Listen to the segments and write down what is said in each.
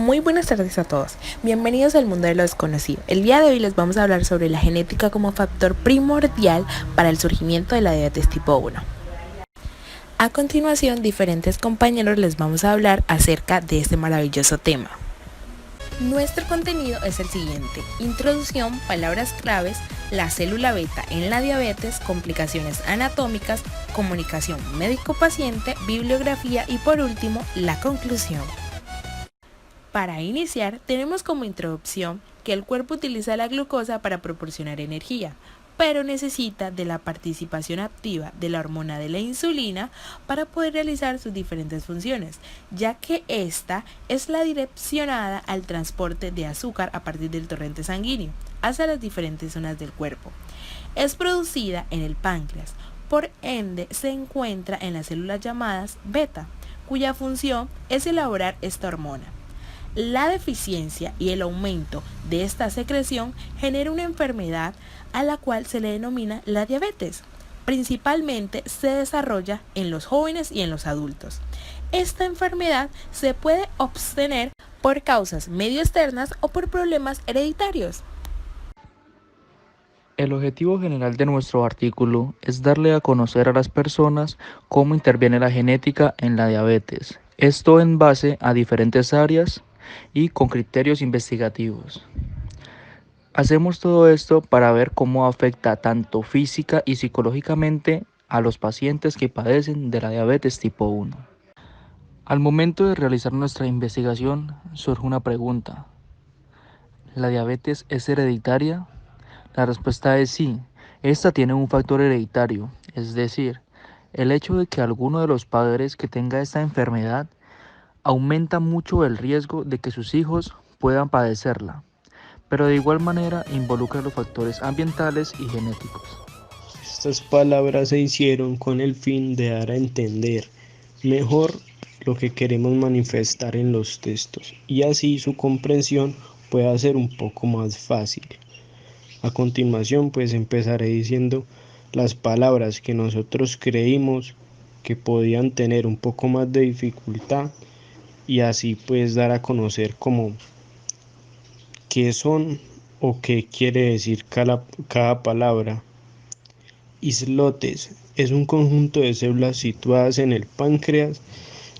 Muy buenas tardes a todos, bienvenidos al mundo de lo desconocido. El día de hoy les vamos a hablar sobre la genética como factor primordial para el surgimiento de la diabetes tipo 1. A continuación, diferentes compañeros les vamos a hablar acerca de este maravilloso tema. Nuestro contenido es el siguiente: introducción, palabras claves, la célula beta en la diabetes, complicaciones anatómicas, comunicación médico-paciente, bibliografía y por último, la conclusión. Para iniciar, tenemos como introducción que el cuerpo utiliza la glucosa para proporcionar energía, pero necesita de la participación activa de la hormona de la insulina para poder realizar sus diferentes funciones, ya que esta es la direccionada al transporte de azúcar a partir del torrente sanguíneo hacia las diferentes zonas del cuerpo. Es producida en el páncreas, por ende se encuentra en las células llamadas beta, cuya función es elaborar esta hormona. La deficiencia y el aumento de esta secreción genera una enfermedad a la cual se le denomina la diabetes. Principalmente se desarrolla en los jóvenes y en los adultos. Esta enfermedad se puede obtener por causas medio externas o por problemas hereditarios. El objetivo general de nuestro artículo es darle a conocer a las personas cómo interviene la genética en la diabetes. Esto en base a diferentes áreas y con criterios investigativos. Hacemos todo esto para ver cómo afecta tanto física y psicológicamente a los pacientes que padecen de la diabetes tipo 1. Al momento de realizar nuestra investigación surge una pregunta: ¿la diabetes es hereditaria? La respuesta es sí. Esta tiene un factor hereditario, es decir, el hecho de que alguno de los padres que tenga esta enfermedad aumenta mucho el riesgo de que sus hijos puedan padecerla, pero de igual manera involucra los factores ambientales y genéticos. Estas palabras se hicieron con el fin de dar a entender mejor lo que queremos manifestar en los textos y así su comprensión pueda ser un poco más fácil. A continuación, pues empezaré diciendo las palabras que nosotros creímos que podían tener un poco más de dificultad y así pues dar a conocer como qué son o qué quiere decir cada palabra. Islotes es un conjunto de células situadas en el páncreas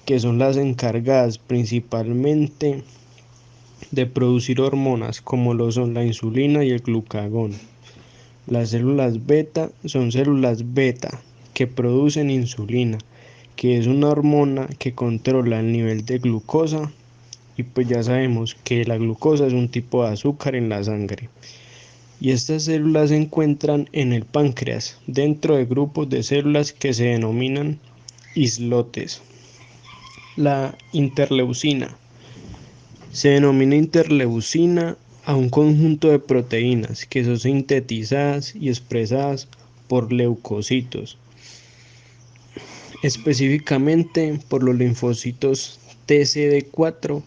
que son las encargadas principalmente de producir hormonas como lo son la insulina y el glucagón. Las células beta son células beta que producen insulina, que es una hormona que controla el nivel de glucosa, y pues ya sabemos que la glucosa es un tipo de azúcar en la sangre. Y estas células se encuentran en el páncreas, dentro de grupos de células que se denominan islotes. La interleucina se denomina interleucina a un conjunto de proteínas que son sintetizadas y expresadas por leucocitos, específicamente por los linfocitos TCD4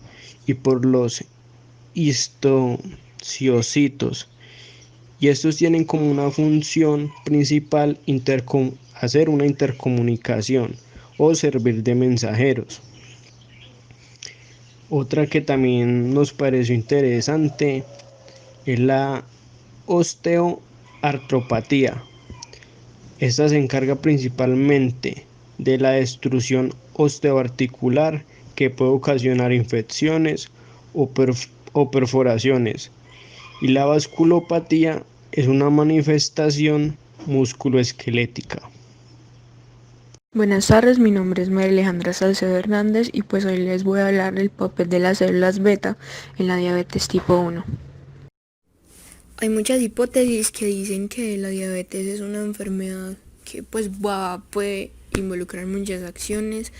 y por los histociositos, y estos tienen como una función principal hacer una intercomunicación o servir de mensajeros. Otra que también nos pareció interesante es la osteoartropatía. Esta se encarga principalmente de la destrucción osteoarticular que puede ocasionar infecciones o perforaciones. Y la vasculopatía es una manifestación musculoesquelética. Buenas tardes, mi nombre es María Alejandra Salcedo Hernández y pues hoy les voy a hablar del papel de las células beta en la diabetes tipo 1. Hay muchas hipótesis que dicen que la diabetes es una enfermedad que puede involucrar muchas acciones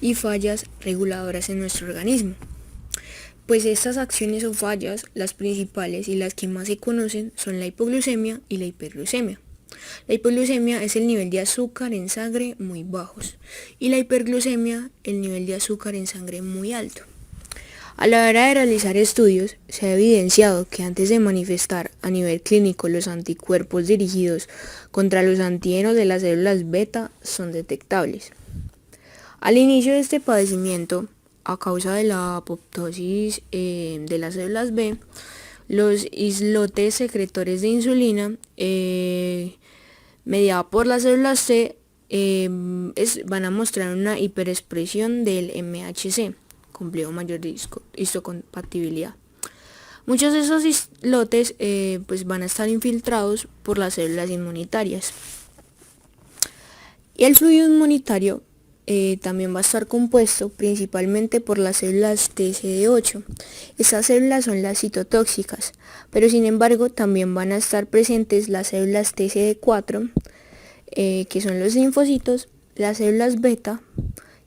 y fallas reguladoras en nuestro organismo. Pues estas acciones o fallas, las principales y las que más se conocen son la hipoglucemia y la hiperglucemia. La hipoglucemia es el nivel de azúcar en sangre muy bajos y la hiperglucemia el nivel de azúcar en sangre muy alto. A la hora de realizar estudios, se ha evidenciado que antes de manifestar a nivel clínico los anticuerpos dirigidos contra los antígenos de las células beta son detectables. Al inicio de este padecimiento, a causa de la apoptosis de las células B, los islotes secretores de insulina mediada por las células T van a mostrar una hiperexpresión del MHC, complejo mayor de histocompatibilidad. Muchos de esos islotes pues van a estar infiltrados por las células inmunitarias. Y el fluido inmunitario también va a estar compuesto principalmente por las células TCD8. Estas células son las citotóxicas, pero sin embargo también van a estar presentes las células TCD4, que son los linfocitos, las células beta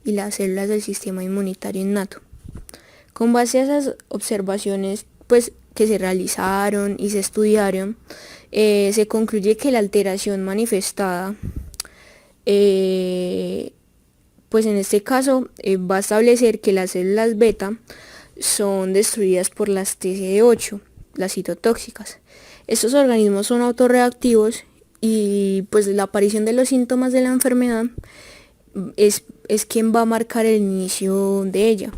y las células del sistema inmunitario innato. Con base a esas observaciones pues, que se realizaron y se estudiaron, se concluye que la alteración manifestada pues en este caso va a establecer que las células beta son destruidas por las TCD8, las citotóxicas. Estos organismos son autorreactivos y pues la aparición de los síntomas de la enfermedad es quien va a marcar el inicio de ella.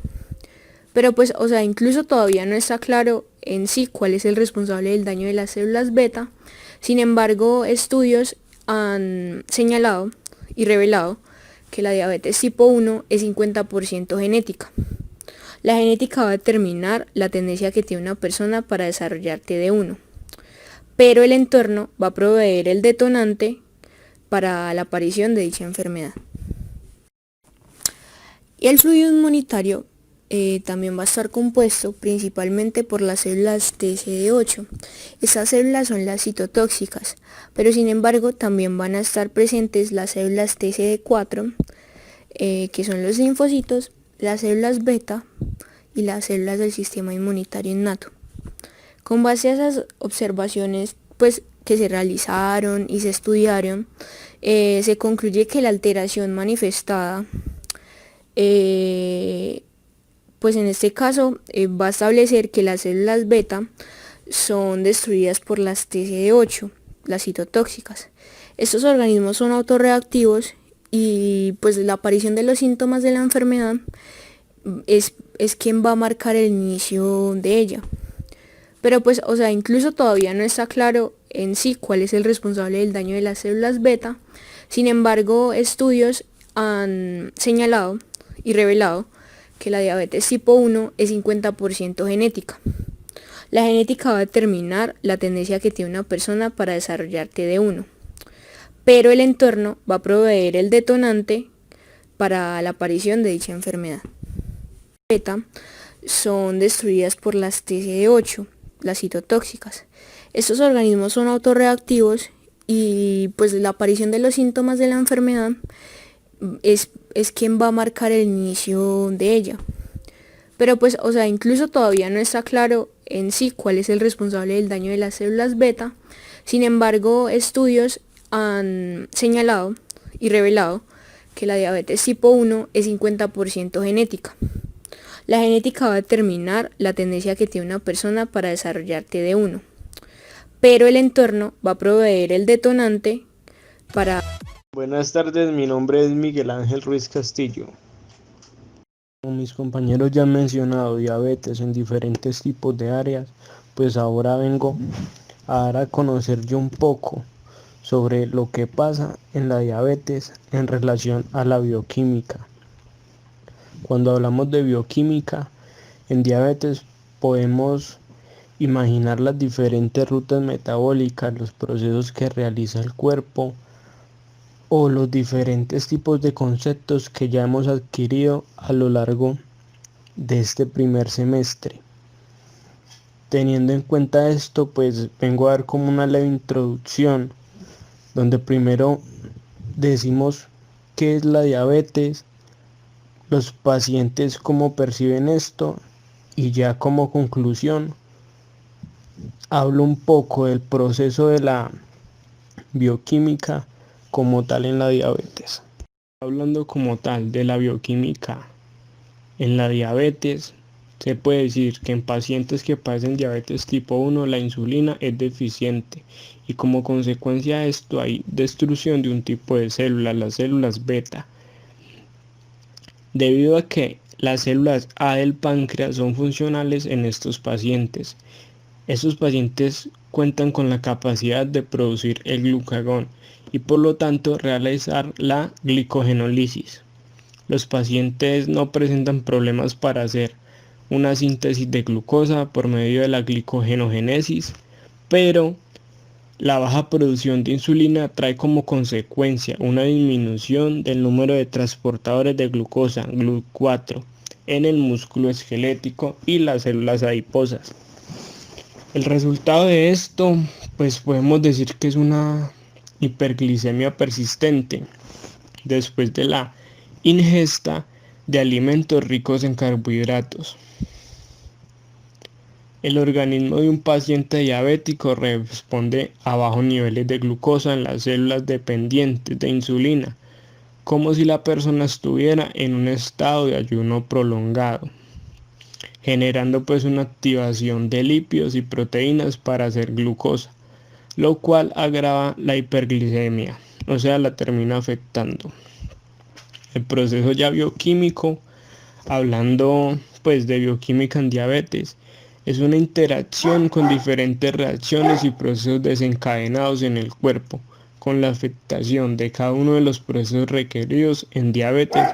Pero pues, incluso todavía no está claro en sí cuál es el responsable del daño de las células beta. Sin embargo, estudios han señalado y revelado que la diabetes tipo 1 es 50% genética. La genética va a determinar la tendencia que tiene una persona para desarrollar TD1, pero el entorno va a proveer el detonante para la aparición de dicha enfermedad. Y el fluido inmunitario también va a estar compuesto principalmente por las células TCD8. Estas células son las citotóxicas, pero sin embargo también van a estar presentes las células TCD4, que son los linfocitos, las células beta y las células del sistema inmunitario innato. Con base a esas observaciones pues, que se realizaron y se estudiaron, se concluye que la alteración manifestada pues en este caso va a establecer que las células beta son destruidas por las TCD8, las citotóxicas. Estos organismos son autorreactivos y pues la aparición de los síntomas de la enfermedad es quien va a marcar el inicio de ella. Pero pues, incluso todavía no está claro en sí cuál es el responsable del daño de las células beta. Sin embargo, estudios han señalado y revelado que la diabetes tipo 1 es 50% genética. La genética va a determinar la tendencia que tiene una persona para desarrollar TD1, pero el entorno va a proveer el detonante para la aparición de dicha enfermedad. Beta son destruidas por las TCD8, las citotóxicas. Estos organismos son autorreactivos y pues la aparición de los síntomas de la enfermedad es quien va a marcar el inicio de ella. Pero pues, incluso todavía no está claro en sí cuál es el responsable del daño de las células beta. Sin embargo, estudios han señalado y revelado que la diabetes tipo 1 es 50% genética. La genética va a determinar la tendencia que tiene una persona para desarrollar TD1, pero el entorno va a proveer el detonante para... Buenas tardes, mi nombre es Miguel Ángel Ruiz Castillo. Como mis compañeros ya han mencionado diabetes en diferentes tipos de áreas, pues ahora vengo a dar a conocer yo un poco sobre lo que pasa en la diabetes en relación a la bioquímica. Cuando hablamos de bioquímica, en diabetes podemos imaginar las diferentes rutas metabólicas, los procesos que realiza el cuerpo o los diferentes tipos de conceptos que ya hemos adquirido a lo largo de este primer semestre. Teniendo en cuenta esto, pues vengo a dar como una leve introducción, donde primero decimos qué es la diabetes, los pacientes cómo perciben esto, y ya como conclusión hablo un poco del proceso de la bioquímica como tal en la diabetes. Hablando como tal de la bioquímica en la diabetes, se puede decir que en pacientes que padecen diabetes tipo 1 la insulina es deficiente y como consecuencia de esto hay destrucción de un tipo de células, las células beta, debido a que las células A del páncreas son funcionales en estos pacientes. Estos pacientes cuentan con la capacidad de producir el glucagón y por lo tanto realizar la glicogenólisis. Los pacientes no presentan problemas para hacer una síntesis de glucosa por medio de la glicogenogénesis, pero la baja producción de insulina trae como consecuencia una disminución del número de transportadores de glucosa, GLUT4, en el músculo esquelético y las células adiposas. El resultado de esto, pues podemos decir que es una hiperglicemia persistente después de la ingesta de alimentos ricos en carbohidratos. El organismo de un paciente diabético responde a bajos niveles de glucosa en las células dependientes de insulina, como si la persona estuviera en un estado de ayuno prolongado, generando pues una activación de lípidos y proteínas para hacer glucosa, lo cual agrava la hiperglicemia, o sea, la termina afectando. El proceso ya bioquímico, hablando pues de bioquímica en diabetes, es una interacción con diferentes reacciones y procesos desencadenados en el cuerpo, con la afectación de cada uno de los procesos requeridos en diabetes,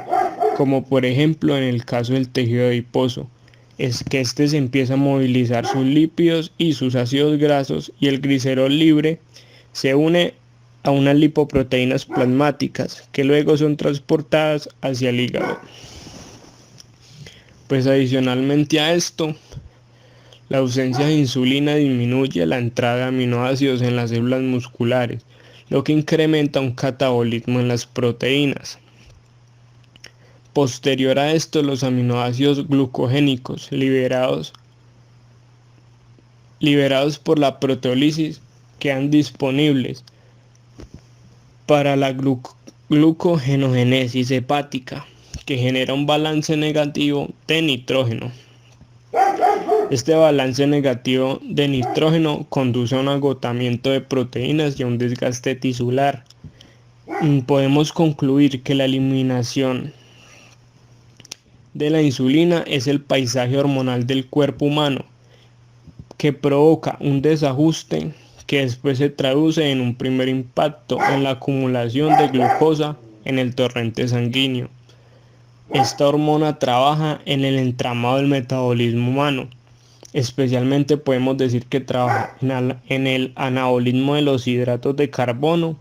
como por ejemplo en el caso del tejido adiposo, es que éste se empieza a movilizar sus lípidos y sus ácidos grasos y el glicerol libre se une a unas lipoproteínas plasmáticas que luego son transportadas hacia el hígado. Pues adicionalmente a esto, la ausencia de insulina disminuye la entrada de aminoácidos en las células musculares, lo que incrementa un catabolismo en las proteínas. Posterior a esto, los aminoácidos glucogénicos liberados por la proteólisis quedan disponibles para la glucogenogénesis hepática, que genera un balance negativo de nitrógeno. Este balance negativo de nitrógeno conduce a un agotamiento de proteínas y a un desgaste tisular. Podemos concluir que la eliminación de la insulina es el paisaje hormonal del cuerpo humano, que provoca un desajuste que después se traduce en un primer impacto en la acumulación de glucosa en el torrente sanguíneo. Esta hormona trabaja en el entramado del metabolismo humano. Especialmente podemos decir que trabaja en el anabolismo de los hidratos de carbono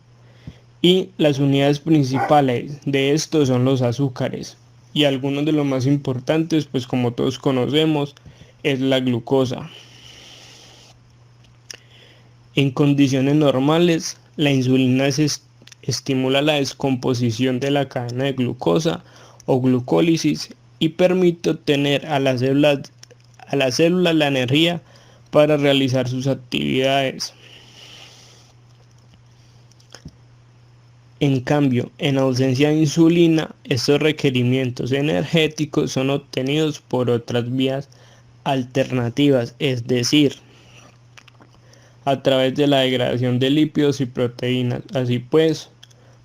y las unidades principales de estos son los azúcares y algunos de los más importantes, pues como todos conocemos, es la glucosa. En condiciones normales, la insulina estimula la descomposición de la cadena de glucosa o glucólisis y permite obtener a las células la energía para realizar sus actividades. En cambio, en ausencia de insulina, estos requerimientos energéticos son obtenidos por otras vías alternativas, es decir, a través de la degradación de lípidos y proteínas. Así pues,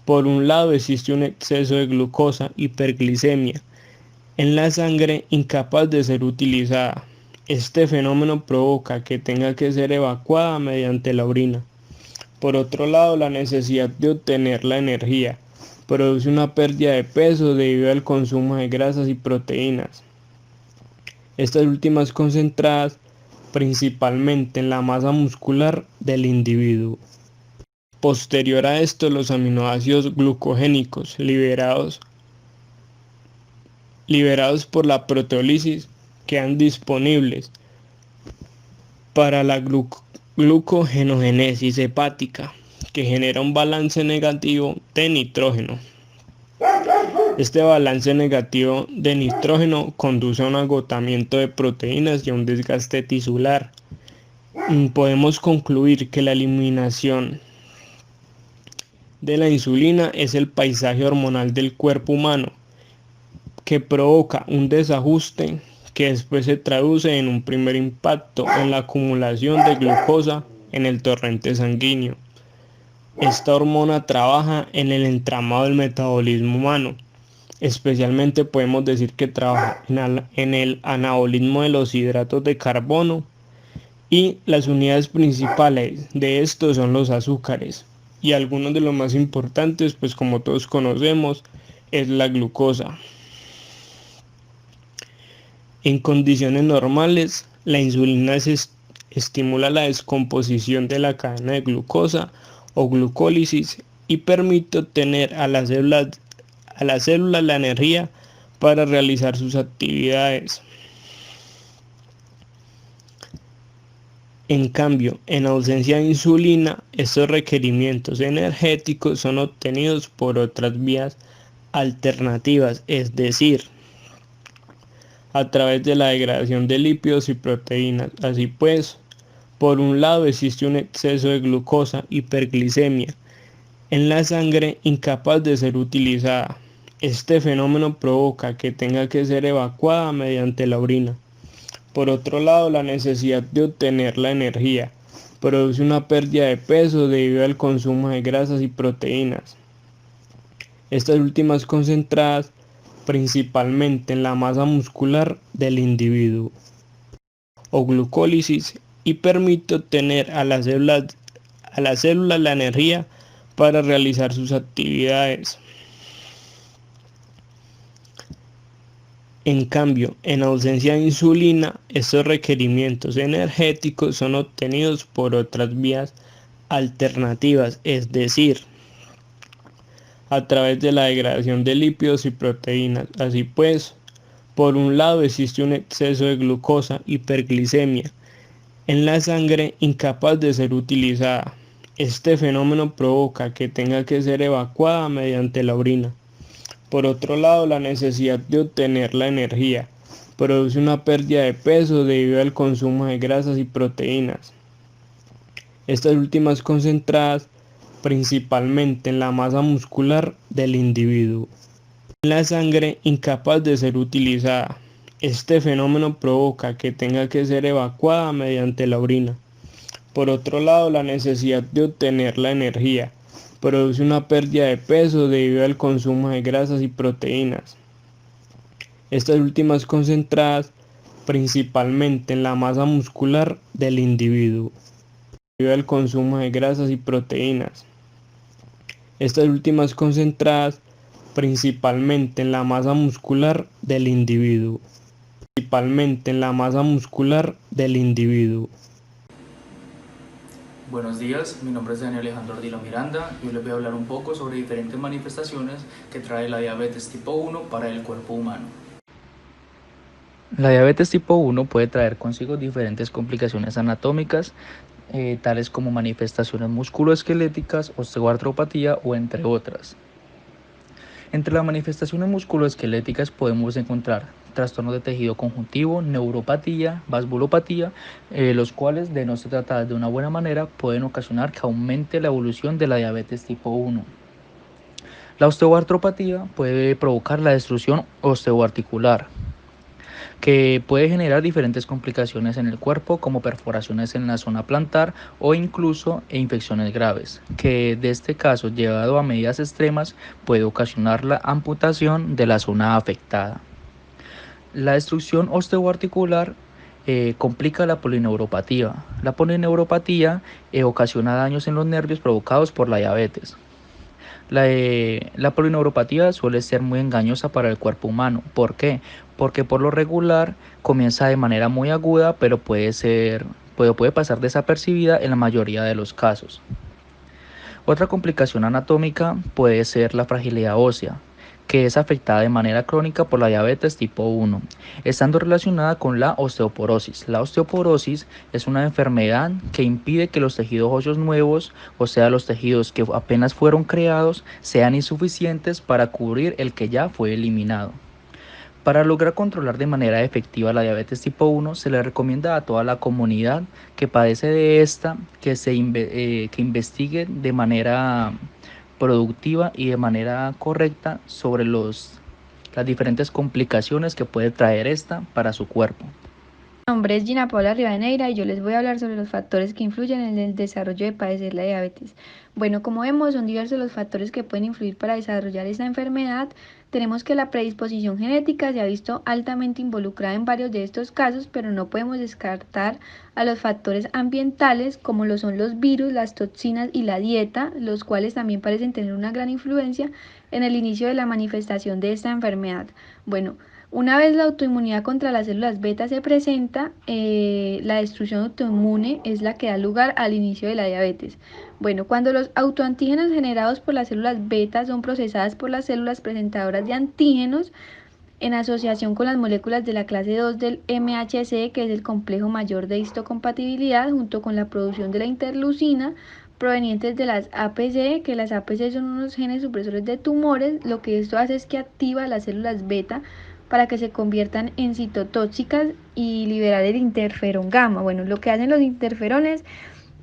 por un lado existe un exceso de glucosa, hiperglicemia, en la sangre incapaz de ser utilizada. Este fenómeno provoca que tenga que ser evacuada mediante la orina. Por otro lado, la necesidad de obtener la energía produce una pérdida de peso debido al consumo de grasas y proteínas. Estas últimas concentradas principalmente en la masa muscular del individuo. Posterior a esto, los aminoácidos glucogénicos liberados por la proteólisis quedan disponibles para la glucogenogénesis hepática, que genera un balance negativo de nitrógeno. Este balance negativo de nitrógeno conduce a un agotamiento de proteínas y a un desgaste tisular. Podemos concluir que la eliminación de la insulina es el paisaje hormonal del cuerpo humano, que provoca un desajuste que después se traduce en un primer impacto en la acumulación de glucosa en el torrente sanguíneo. Esta hormona trabaja en el entramado del metabolismo humano. Especialmente podemos decir que trabaja en el anabolismo de los hidratos de carbono, y las unidades principales de estos son los azúcares, y algunos de los más importantes, pues como todos conocemos, es la glucosa. En condiciones normales, la insulina estimula la descomposición de la cadena de glucosa o glucólisis y permite obtener a las células la energía para realizar sus actividades. En cambio, en ausencia de insulina, estos requerimientos energéticos son obtenidos por otras vías alternativas, es decir, a través de la degradación de lípidos y proteínas. Así pues, por un lado existe un exceso de glucosa, hiperglicemia, en la sangre incapaz de ser utilizada. Este fenómeno provoca que tenga que ser evacuada mediante la orina. Por otro lado, la necesidad de obtener la energía produce una pérdida de peso debido al consumo de grasas y proteínas. Estas últimas concentradas principalmente en la masa muscular del individuo, o glucólisis, y permite obtener a las células la energía para realizar sus actividades. En cambio, en ausencia de insulina, estos requerimientos energéticos son obtenidos por otras vías alternativas, es decir, a través de la degradación de lípidos y proteínas. Así pues, por un lado existe un exceso de glucosa, hiperglicemia, en la sangre incapaz de ser utilizada. Este fenómeno provoca que tenga que ser evacuada mediante la orina. Por otro lado, la necesidad de obtener la energía produce una pérdida de peso debido al consumo de grasas y proteínas. Estas últimas concentradas principalmente en la masa muscular del individuo, en la sangre incapaz de ser utilizada. Este fenómeno provoca que tenga que ser evacuada mediante la orina. Por otro lado, la necesidad de obtener la energía produce una pérdida de peso debido al consumo de grasas y proteínas. Estas últimas concentradas principalmente en la masa muscular del individuo, debido al consumo de grasas y proteínas. Estas últimas concentradas principalmente en la masa muscular del individuo, principalmente en la masa muscular del individuo. Buenos días, mi nombre es Daniel Alejandro Ardila Miranda y hoy les voy a hablar un poco sobre diferentes manifestaciones que trae la diabetes tipo 1 para el cuerpo humano. La diabetes tipo 1 puede traer consigo diferentes complicaciones anatómicas, tales como manifestaciones musculoesqueléticas, osteoartropatía o entre otras. Entre las manifestaciones musculoesqueléticas podemos encontrar trastornos de tejido conjuntivo, neuropatía, vasculopatía, los cuales, de no ser tratadas de una buena manera, pueden ocasionar que aumente la evolución de la diabetes tipo 1. La osteoartropatía puede provocar la destrucción osteoarticular, que puede generar diferentes complicaciones en el cuerpo, como perforaciones en la zona plantar o incluso infecciones graves, que de este caso, llevado a medidas extremas, puede ocasionar la amputación de la zona afectada. La destrucción osteoarticular complica la polineuropatía. La polineuropatía ocasiona daños en los nervios provocados por la diabetes. La polineuropatía suele ser muy engañosa para el cuerpo humano. ¿Por qué? Porque por lo regular comienza de manera muy aguda, pero puede pasar desapercibida en la mayoría de los casos. Otra complicación anatómica puede ser la fragilidad ósea, que es afectada de manera crónica por la diabetes tipo 1, estando relacionada con la osteoporosis. La osteoporosis es una enfermedad que impide que los tejidos óseos nuevos, o sea, los tejidos que apenas fueron creados, sean insuficientes para cubrir el que ya fue eliminado. Para lograr controlar de manera efectiva la diabetes tipo 1, se le recomienda a toda la comunidad que padece de esta que investigue de manera productiva y de manera correcta sobre las diferentes complicaciones que puede traer esta para su cuerpo. Mi nombre es Gina Paula Rivadeneira y yo les voy a hablar sobre los factores que influyen en el desarrollo de padecer la diabetes. Bueno, como vemos, son diversos los factores que pueden influir para desarrollar esta enfermedad. Tenemos que la predisposición genética se ha visto altamente involucrada en varios de estos casos, pero no podemos descartar a los factores ambientales como lo son los virus, las toxinas y la dieta, los cuales también parecen tener una gran influencia en el inicio de la manifestación de esta enfermedad. Bueno, una vez la autoinmunidad contra las células beta se presenta, la destrucción autoinmune es la que da lugar al inicio de la diabetes. Bueno, cuando los autoantígenos generados por las células beta son procesadas por las células presentadoras de antígenos en asociación con las moléculas de la clase 2 del MHC, que es el complejo mayor de histocompatibilidad, junto con la producción de la interleucina, provenientes de las APC, que las APC son unos genes supresores de tumores. Lo que esto hace es que activa las células beta para que se conviertan en citotóxicas y liberar el interferón gamma. Bueno, lo que hacen los interferones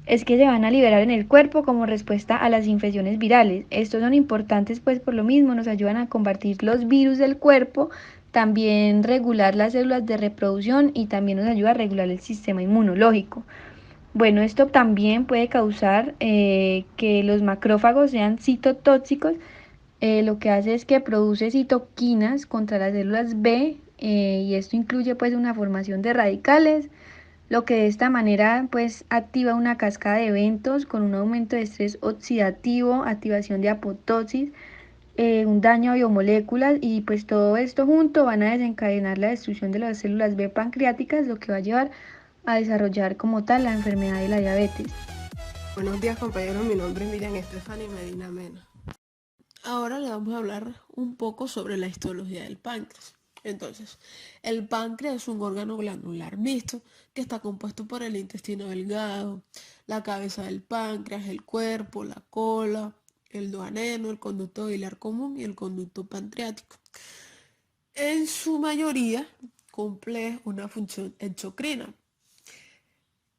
es que se van a liberar en el cuerpo como respuesta a las infecciones virales. Estos son importantes pues por lo mismo, nos ayudan a combatir los virus del cuerpo, también regular las células de reproducción y también nos ayuda a regular el sistema inmunológico. Bueno, esto también puede causar que los macrófagos sean citotóxicos. Lo que hace es que produce citoquinas contra las células B, y esto incluye pues una formación de radicales, lo que de esta manera pues activa una cascada de eventos con un aumento de estrés oxidativo, activación de apoptosis, un daño a biomoléculas, y pues todo esto junto van a desencadenar la destrucción de las células B pancreáticas, lo que va a llevar a desarrollar como tal la enfermedad de la diabetes. Buenos días, compañeros, mi nombre es Miriam Estefany Medina Mena. Ahora le vamos a hablar un poco sobre la histología del páncreas. Entonces, el páncreas es un órgano glandular mixto que está compuesto por el intestino delgado, la cabeza del páncreas, el cuerpo, la cola, el duodeno, el conducto biliar común y el conducto pancreático. En su mayoría cumple una función exocrina.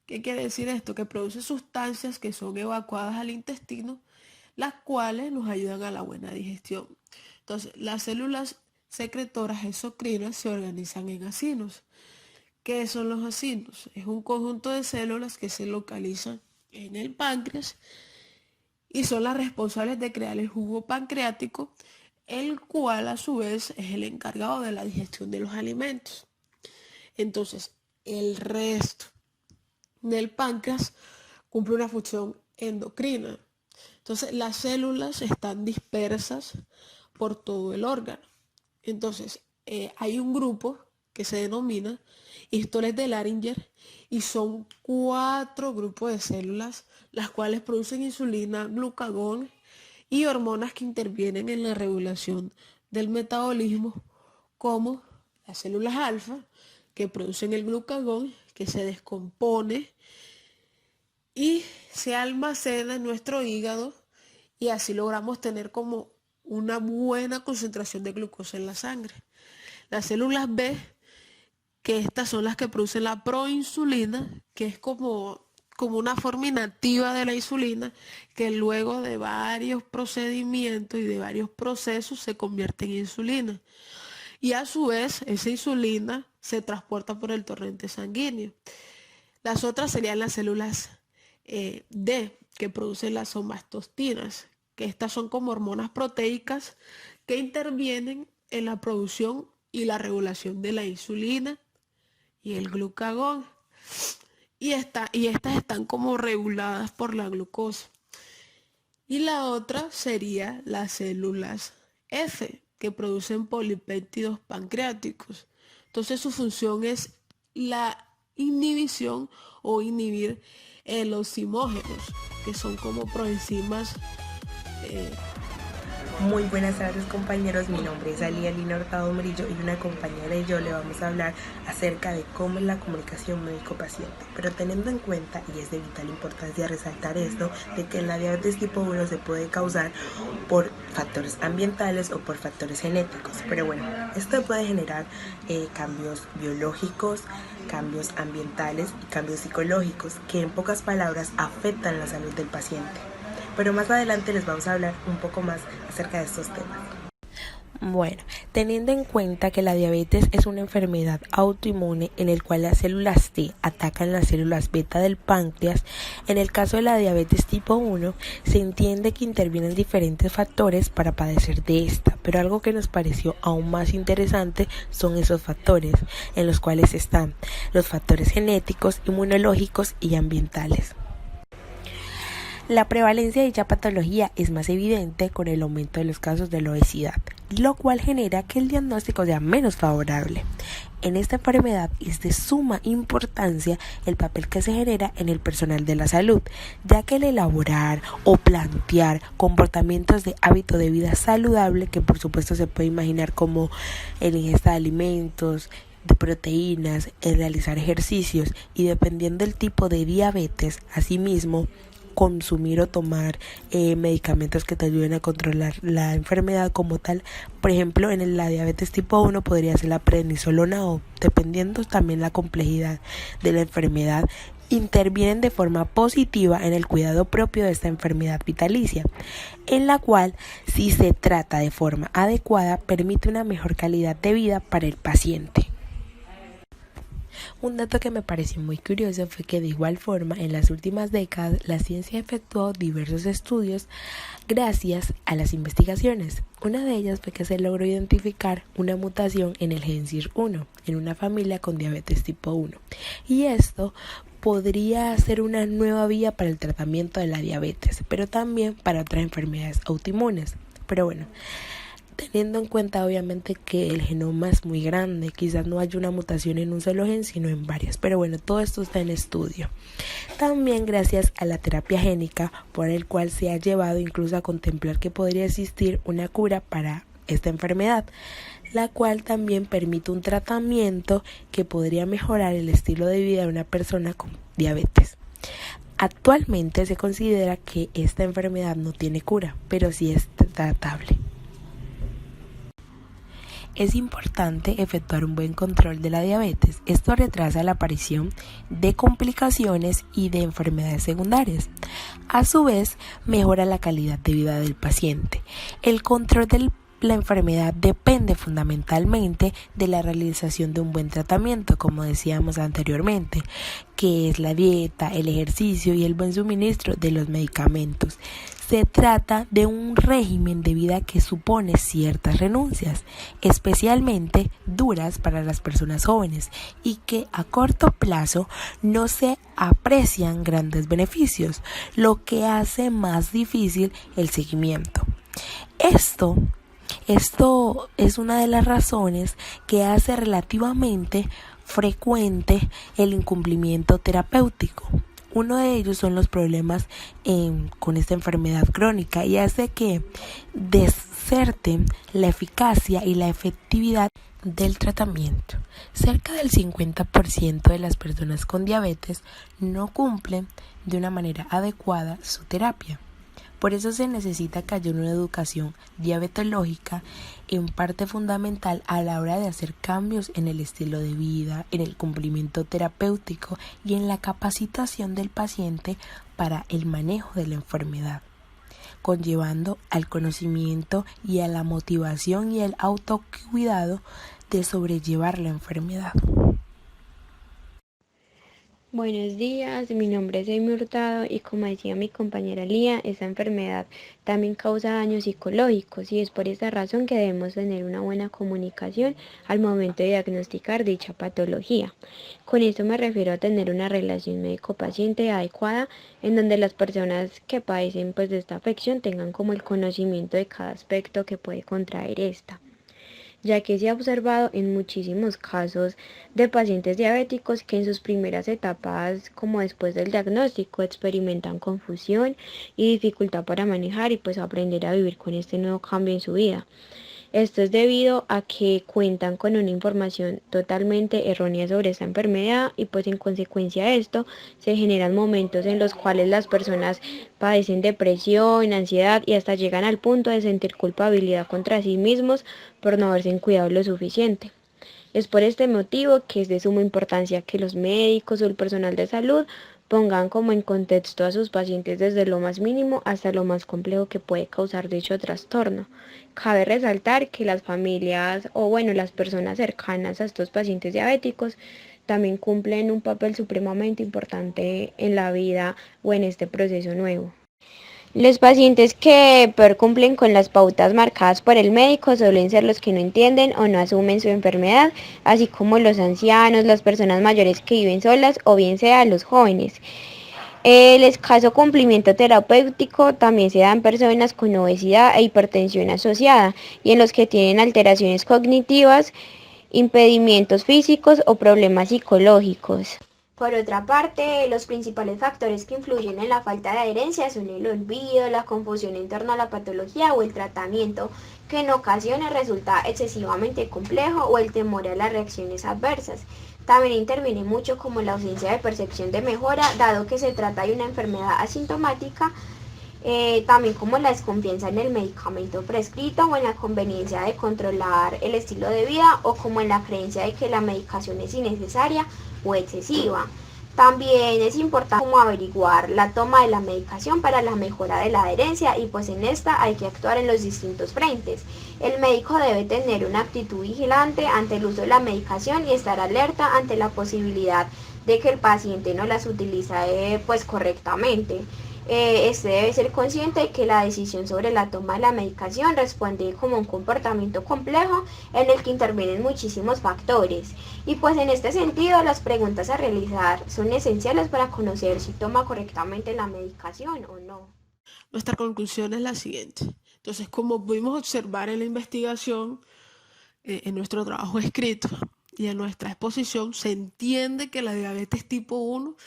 ¿Qué quiere decir esto? Que produce sustancias que son evacuadas al intestino, las cuales nos ayudan a la buena digestión. Entonces, las células secretoras exocrinas se organizan en acinos. ¿Qué son los acinos? Es un conjunto de células que se localizan en el páncreas y son las responsables de crear el jugo pancreático, el cual a su vez es el encargado de la digestión de los alimentos. Entonces, el resto del páncreas cumple una función endocrina. Entonces, las células están dispersas por todo el órgano. Entonces, hay un grupo que se denomina histones de Langer y son 4 grupos de células, las cuales producen insulina, glucagón y hormonas que intervienen en la regulación del metabolismo, como las células alfa, que producen el glucagón, que se descompone y se almacena en nuestro hígado, y así logramos tener como una buena concentración de glucosa en la sangre. Las células B, que estas son las que producen la proinsulina, que es como una forma inactiva de la insulina, que luego de varios procedimientos y de varios procesos se convierte en insulina. Y a su vez, esa insulina se transporta por el torrente sanguíneo. Las otras serían las células D, que producen las somatostinas, que estas son como hormonas proteicas que intervienen en la producción y la regulación de la insulina y el glucagón. Y estas están como reguladas por la glucosa. Y la otra sería las células F, que producen polipéptidos pancreáticos. Entonces su función es la inhibición o inhibir los zimógenos, que son como proenzimas. Muy buenas tardes, compañeros, mi nombre es Alía Lina Hurtado Murillo y una compañera y yo le vamos a hablar acerca de cómo es la comunicación médico-paciente, pero teniendo en cuenta, y es de vital importancia resaltar esto, de que la diabetes tipo 1 se puede causar por factores ambientales o por factores genéticos, pero bueno, esto puede generar cambios biológicos, cambios ambientales y cambios psicológicos que en pocas palabras afectan la salud del paciente. Pero más adelante les vamos a hablar un poco más acerca de estos temas. Bueno, teniendo en cuenta que la diabetes es una enfermedad autoinmune en el cual las células T atacan las células beta del páncreas, en el caso de la diabetes tipo 1 se entiende que intervienen diferentes factores para padecer de esta, pero algo que nos pareció aún más interesante son esos factores, en los cuales están los factores genéticos, inmunológicos y ambientales. La prevalencia de dicha patología es más evidente con el aumento de los casos de la obesidad, lo cual genera que el diagnóstico sea menos favorable. En esta enfermedad es de suma importancia el papel que se genera en el personal de la salud, ya que el elaborar o plantear comportamientos de hábito de vida saludable, que por supuesto se puede imaginar como el ingesta de alimentos, de proteínas, el realizar ejercicios y dependiendo del tipo de diabetes, asimismo, consumir o tomar medicamentos que te ayuden a controlar la enfermedad como tal. Por ejemplo, la diabetes tipo 1 podría ser la prednisolona o, dependiendo también la complejidad de la enfermedad, intervienen de forma positiva en el cuidado propio de esta enfermedad vitalicia, en la cual, si se trata de forma adecuada, permite una mejor calidad de vida para el paciente. Un dato que me pareció muy curioso fue que de igual forma en las últimas décadas la ciencia efectuó diversos estudios gracias a las investigaciones. Una de ellas fue que se logró identificar una mutación en el gen SIR1 en una familia con diabetes tipo 1 y esto podría ser una nueva vía para el tratamiento de la diabetes, pero también para otras enfermedades autoinmunes. Pero bueno, teniendo en cuenta obviamente que el genoma es muy grande, quizás no haya una mutación en un solo gen, sino en varias. Pero bueno, todo esto está en estudio. También gracias a la terapia génica, por el cual se ha llevado incluso a contemplar que podría existir una cura para esta enfermedad, la cual también permite un tratamiento que podría mejorar el estilo de vida de una persona con diabetes. Actualmente se considera que esta enfermedad no tiene cura, pero sí es tratable. Es importante efectuar un buen control de la diabetes. Esto retrasa la aparición de complicaciones y de enfermedades secundarias. A su vez, mejora la calidad de vida del paciente. El control de la enfermedad depende fundamentalmente de la realización de un buen tratamiento, como decíamos anteriormente, que es la dieta, el ejercicio y el buen suministro de los medicamentos. Se trata de un régimen de vida que supone ciertas renuncias, especialmente duras para las personas jóvenes y que a corto plazo no se aprecian grandes beneficios, lo que hace más difícil el seguimiento. Esto es una de las razones que hace relativamente frecuente el incumplimiento terapéutico. Uno de ellos son los problemas con esta enfermedad crónica y hace que deserten la eficacia y la efectividad del tratamiento. Cerca del 50% de las personas con diabetes no cumplen de una manera adecuada su terapia. Por eso se necesita que haya una educación diabetológica en parte fundamental a la hora de hacer cambios en el estilo de vida, en el cumplimiento terapéutico y en la capacitación del paciente para el manejo de la enfermedad, conllevando al conocimiento y a la motivación y el autocuidado de sobrellevar la enfermedad. Buenos días, mi nombre es Amy Hurtado y como decía mi compañera Lía, esta enfermedad también causa daños psicológicos y es por esta razón que debemos tener una buena comunicación al momento de diagnosticar dicha patología. Con esto me refiero a tener una relación médico-paciente adecuada en donde las personas que padecen de esta afección tengan como el conocimiento de cada aspecto que puede contraer esta, ya que se ha observado en muchísimos casos de pacientes diabéticos que en sus primeras etapas, como después del diagnóstico, experimentan confusión y dificultad para manejar y aprender a vivir con este nuevo cambio en su vida. Esto es debido a que cuentan con una información totalmente errónea sobre esta enfermedad y en consecuencia de esto se generan momentos en los cuales las personas padecen depresión, ansiedad y hasta llegan al punto de sentir culpabilidad contra sí mismos por no haberse cuidado lo suficiente. Es por este motivo que es de suma importancia que los médicos o el personal de salud pongan como en contexto a sus pacientes desde lo más mínimo hasta lo más complejo que puede causar dicho trastorno. Cabe resaltar que las familias o bueno, las personas cercanas a estos pacientes diabéticos también cumplen un papel supremamente importante en la vida o en este proceso nuevo. Los pacientes que peor cumplen con las pautas marcadas por el médico suelen ser los que no entienden o no asumen su enfermedad, así como los ancianos, las personas mayores que viven solas o bien sea los jóvenes. El escaso cumplimiento terapéutico también se da en personas con obesidad e hipertensión asociada y en los que tienen alteraciones cognitivas, impedimentos físicos o problemas psicológicos. Por otra parte, los principales factores que influyen en la falta de adherencia son el olvido, la confusión en torno a la patología o el tratamiento, que en ocasiones resulta excesivamente complejo, o el temor a las reacciones adversas. También interviene mucho como la ausencia de percepción de mejora, dado que se trata de una enfermedad asintomática, también como la desconfianza en el medicamento prescrito o en la conveniencia de controlar el estilo de vida o como en la creencia de que la medicación es innecesaria o excesiva. También es importante como averiguar la toma de la medicación para la mejora de la adherencia y pues en esta hay que actuar en los distintos frentes. El médico debe tener una actitud vigilante ante el uso de la medicación y estar alerta ante la posibilidad de que el paciente no las utilice pues correctamente. Este debe ser consciente de que la decisión sobre la toma de la medicación responde como un comportamiento complejo en el que intervienen muchísimos factores. Y pues en este sentido las preguntas a realizar son esenciales para conocer si toma correctamente la medicación o no. Nuestra conclusión es la siguiente. Entonces, como pudimos observar en la investigación, en nuestro trabajo escrito y en nuestra exposición, se entiende que la diabetes tipo 1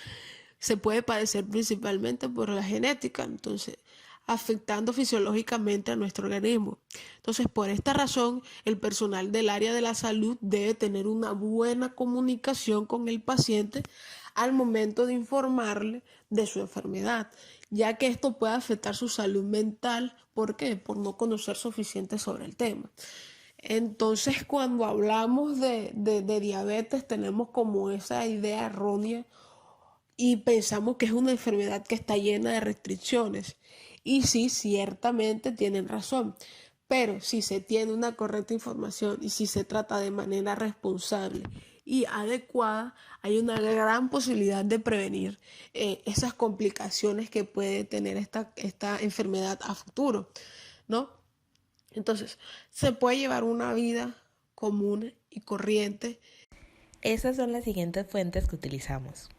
se puede padecer principalmente por la genética, entonces afectando fisiológicamente a nuestro organismo. Entonces, por esta razón, el personal del área de la salud debe tener una buena comunicación con el paciente al momento de informarle de su enfermedad, ya que esto puede afectar su salud mental. ¿Por qué? Por no conocer suficiente sobre el tema. Entonces, cuando hablamos de diabetes, tenemos como esa idea errónea y pensamos que es una enfermedad que está llena de restricciones. Y sí, ciertamente tienen razón, pero si se tiene una correcta información y si se trata de manera responsable y adecuada, hay una gran posibilidad de prevenir esas complicaciones que puede tener esta enfermedad a futuro, ¿no? Entonces, se puede llevar una vida común y corriente. Estas son las siguientes fuentes que utilizamos.